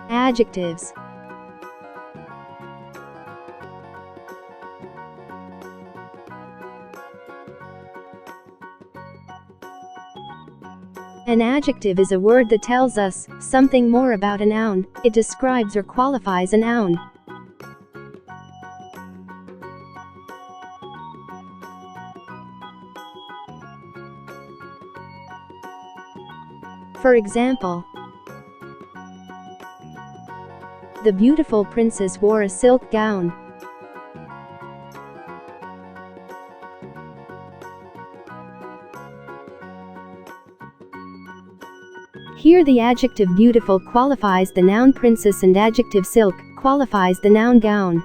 Adjectives. An adjective is a word that tells us something more about a noun. It describes or qualifies a noun. For example, the beautiful princess wore a silk gown. Here the adjective beautiful qualifies the noun princess and adjective silk qualifies the noun gown.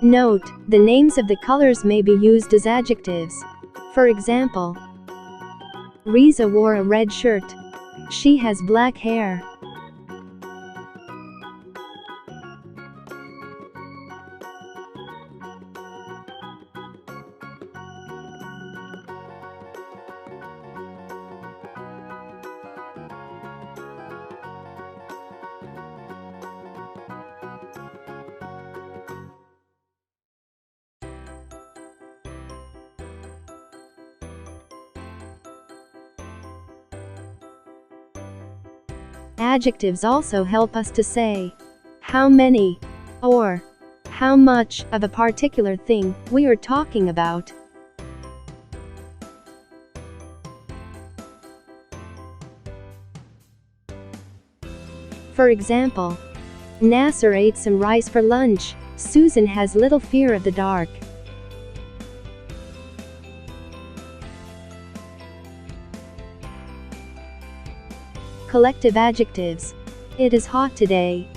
Note, the names of the colors may be used as adjectives. For example, Riza wore a red shirt. She has black hair. Adjectives also help us to say how many or how much of a particular thing we are talking about. For example, Nasser ate some rice for lunch. Susan has little fear of the dark. Collective adjectives. It is hot today.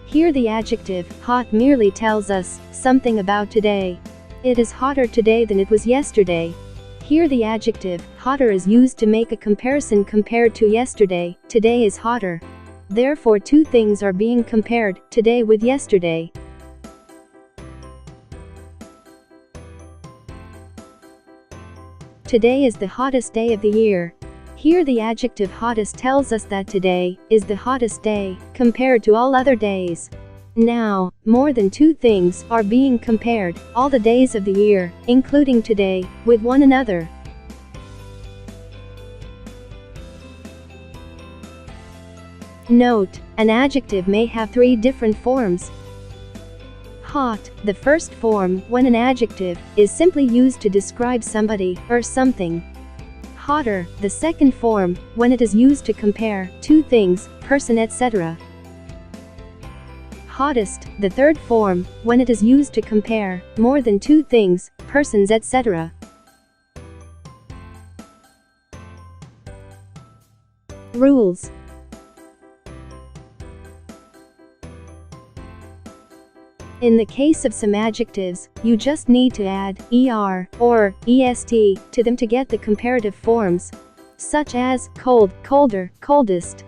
Here the adjective hot merely tells us something about today. It is hotter today than it was yesterday. Here the adjective hotter is used to make a comparison compared to yesterday. Today is hotter. Therefore, two things are being compared, today with yesterday. Today is the hottest day of the year. Here the adjective hottest tells us that today is the hottest day compared to all other days. Now, more than two things are being compared, all the days of the year, including today, with one another. Note, an adjective may have three different forms. Hot, the first form, when an adjective is simply used to describe somebody or something. Hotter, the second form, when it is used to compare two things, person, etc. Hottest, the third form, when it is used to compare more than two things, persons, etc. Rules. In the case of some adjectives, you just need to add er or est to them to get the comparative forms, such as cold, colder, coldest.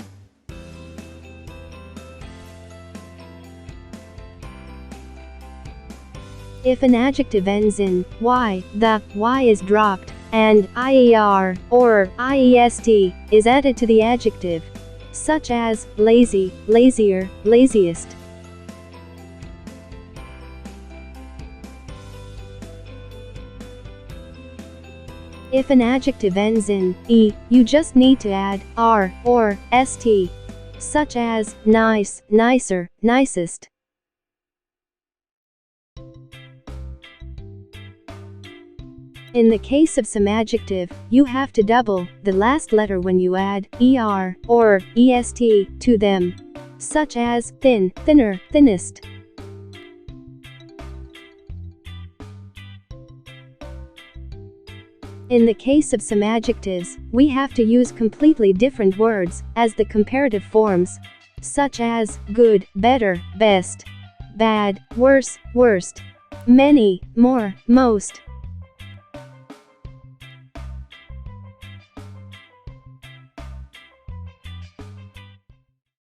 If an adjective ends in y, the y is dropped, and ier or iest is added to the adjective, such as lazy, lazier, laziest. If an adjective ends in e, you just need to add r or st, such as nice, nicer, nicest. In the case of some adjective, you have to double the last letter when you add er or est to them, such as thin, thinner, thinnest. In the case of some adjectives, we have to use completely different words as the comparative forms, such as good, better, best, bad, worse, worst, many, more, most.